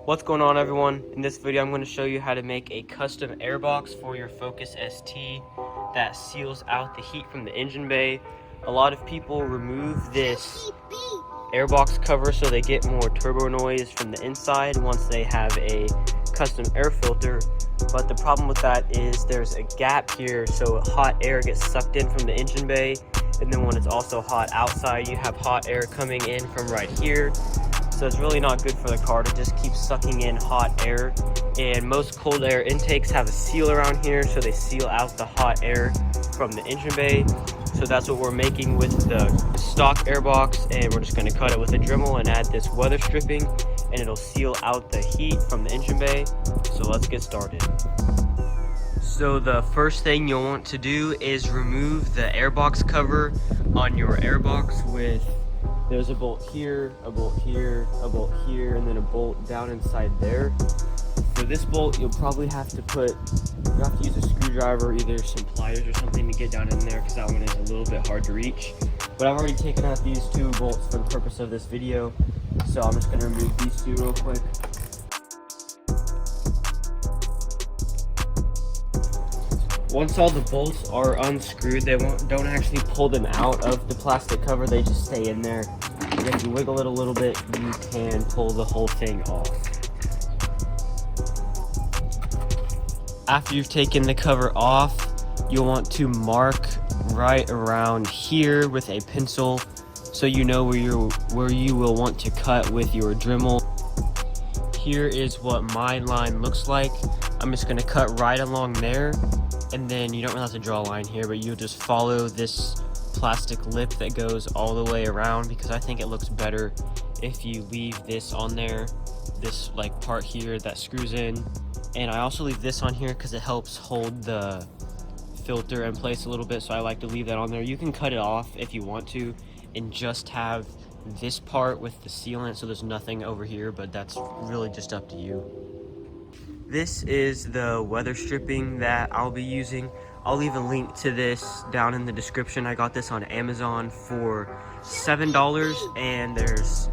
What's going on, everyone? In this video I'm going to show you how to make a custom airbox for your Focus ST that seals out the heat from the engine bay. A lot of people remove this airbox cover so they get more turbo noise from the inside once they have a custom air filter, but the problem with that is there's a gap here, so hot air gets sucked in from the engine bay, and then when it's also hot outside you have hot air coming in from right here. So it's really not good for the car to just keep sucking in hot air, and most cold air intakes have a seal around here so they seal out the hot air from the engine bay. So that's what we're making with the stock airbox, and we're just going to cut it with a Dremel and add this weather stripping, and it'll seal out the heat from the engine bay. So let's get started. So the first thing you'll want to do is remove the airbox cover on your airbox with there's a bolt here, a bolt here, a bolt here, and then a bolt down inside there. For this bolt, you'll probably have to use a screwdriver, either some pliers or something to get down in there, because that one is a little bit hard to reach. But I've already taken out these two bolts for the purpose of this video, so I'm just going to remove these two real quick. Once all the bolts are unscrewed, don't actually pull them out of the plastic cover, they just stay in there. And if you wiggle it a little bit, you can pull the whole thing off. After you've taken the cover off, you'll want to mark right around here with a pencil so you know where you will want to cut with your Dremel. Here is what my line looks like. I'm just going to cut right along there. And then you don't really have to draw a line here, but you'll just follow this plastic lip that goes all the way around, because I think it looks better if you leave this on there, this like part here that screws in. And I also leave this on here because it helps hold the filter in place a little bit, so I like to leave that on there. You can cut it off if you want to and just have this part with the sealant so there's nothing over here, but that's really just up to you. This is the weather stripping that I'll be using. I'll leave a link to this down in the description. I got this on Amazon for $7, and there's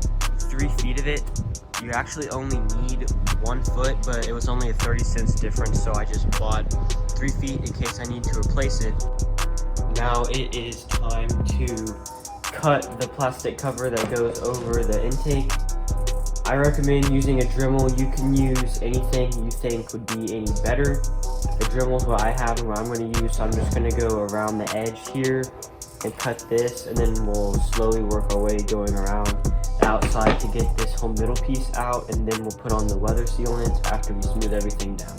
3 feet of it. You actually only need 1 foot, but it was only a 30 cents difference, so I just bought 3 feet in case I need to replace it. Now it is time to cut the plastic cover that goes over the intake. I recommend using a Dremel. You can use anything you think would be any better. The Dremel is what I have and what I'm going to use, so I'm just going to go around the edge here and cut this, and then we'll slowly work our way going around the outside to get this whole middle piece out, and then we'll put on the weather sealant after we smooth everything down.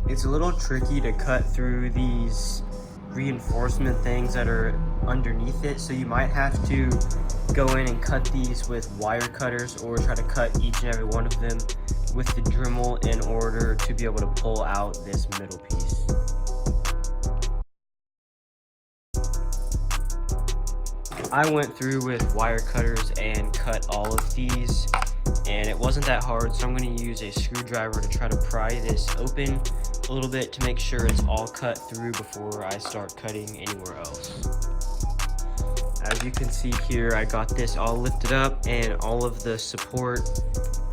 It's a little tricky to cut through these reinforcement things that are underneath it, so you might have to go in and cut these with wire cutters, or try to cut each and every one of them with the Dremel in order to be able to pull out this middle piece. I went through with wire cutters and cut all of these, and it wasn't that hard, so I'm going to use a screwdriver to try to pry this open a little bit to make sure it's all cut through before I start cutting anywhere else. As you can see here, I got this all lifted up and all of the support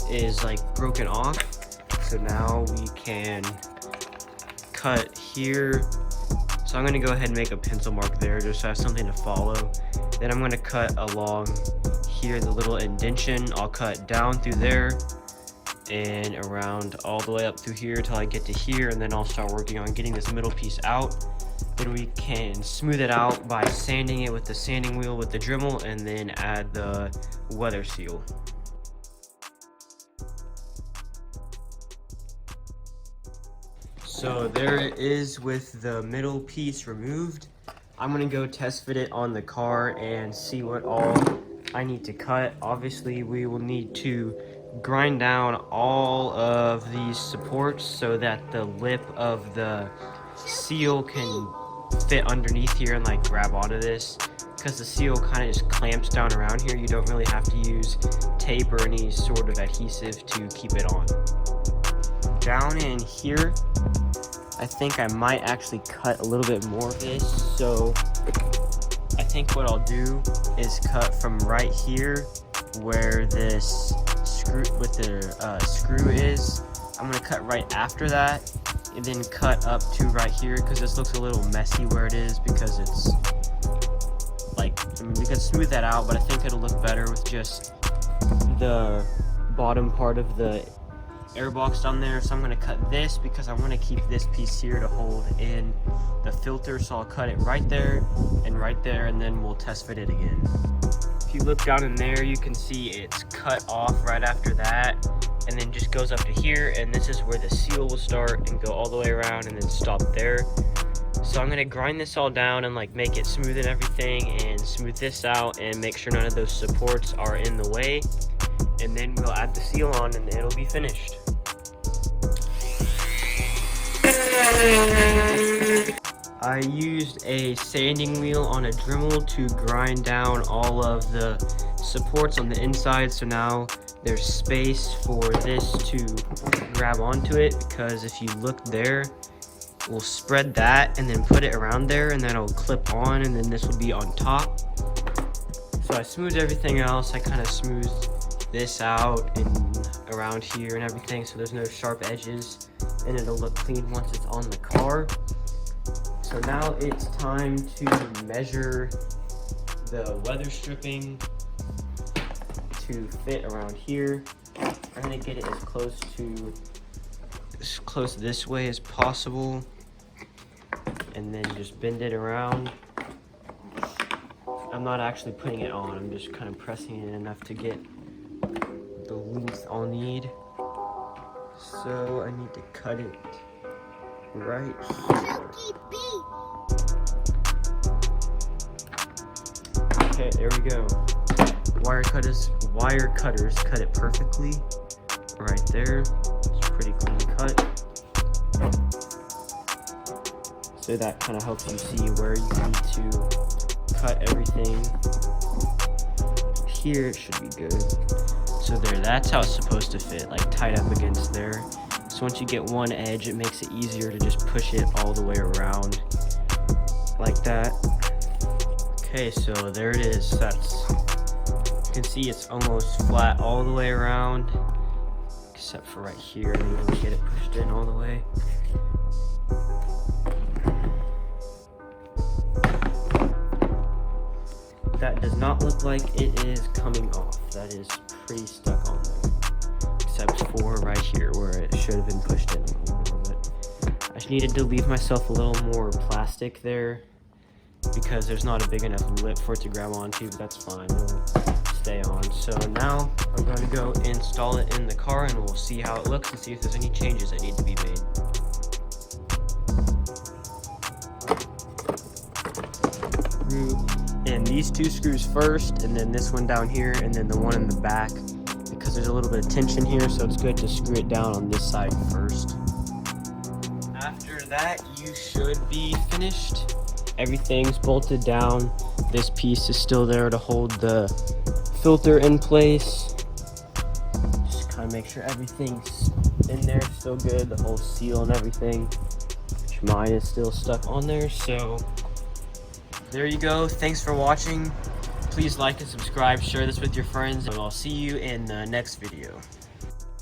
is like broken off. So now we can cut here. So I'm going to go ahead and make a pencil mark there just so I have something to follow. Then I'm going to cut along here, the little indentation. I'll cut down through there and around all the way up through here till I get to here, and then I'll start working on getting this middle piece out. Then we can smooth it out by sanding it with the sanding wheel with the Dremel, and then add the weather seal. So there it is with the middle piece removed. I'm gonna go test fit it on the car and see what all I need to cut. Obviously we will need to grind down all of these supports so that the lip of the seal can fit underneath here and like grab onto this, because the seal kind of just clamps down around here. You don't really have to use tape or any sort of adhesive to keep it on. Down in here, I think I might actually cut a little bit more of this, so I think what I'll do is cut from right here where this screw with the screw is. I'm gonna cut right after that, and then cut up to right here, because this looks a little messy where it is, because it's like, I mean, we can smooth that out, but I think it'll look better with just the bottom part of the air box down there. So I'm going to cut this because I want to keep this piece here to hold in the filter, so I'll cut it right there, and then we'll test fit it again. If you look down in there, you can see it's cut off right after that, and then just goes up to here, and this is where the seal will start and go all the way around and then stop there. So I'm going to grind this all down and like make it smooth and everything, and smooth this out and make sure none of those supports are in the way, and then we'll add the seal on and it'll be finished. I used a sanding wheel on a Dremel to grind down all of the supports on the inside, so now there's space for this to grab onto it, because if you look there, we'll spread that and then put it around there, and then it'll clip on, and then this will be on top. So I smoothed everything else. I kind of smoothed this out and around here and everything, so there's no sharp edges, and it'll look clean once it's on the car. So now it's time to measure the weather stripping to fit around here. I'm gonna get it as close this way as possible, and then just bend it around. I'm not actually putting it on, I'm just kind of pressing it enough to get the length I'll need. So I need to cut it right here. Okay, there we go. Wire cutters cut it perfectly right there. It's a pretty clean cut. So that kind of helps you see where you need to cut everything. Here it should be good. So there, that's how it's supposed to fit, like tight up against there. So once you get one edge, it makes it easier to just push it all the way around like that. Okay, so there it is. You can see it's almost flat all the way around, except for right here. I need to get it pushed in all the way. That does not look like it is coming off. That is pretty stuck on there, except for right here where it should have been pushed in a little bit. I just needed to leave myself a little more plastic there, because there's not a big enough lip for it to grab onto, but that's fine. It'll stay on. So now I'm going to go install it in the car, and we'll see how it looks and see if there's any changes that need to be made. And these two screws first, and then this one down here, and then the one in the back, because there's a little bit of tension here, so it's good to screw it down on this side first. After that, you should be finished. Everything's bolted down. This piece is still there to hold the filter in place. Just kind of make sure everything's in there still good, the whole seal and everything, which mine is still stuck on there. So there you go. Thanks for watching. Please like and subscribe, share this with your friends, and I'll see you in the next video.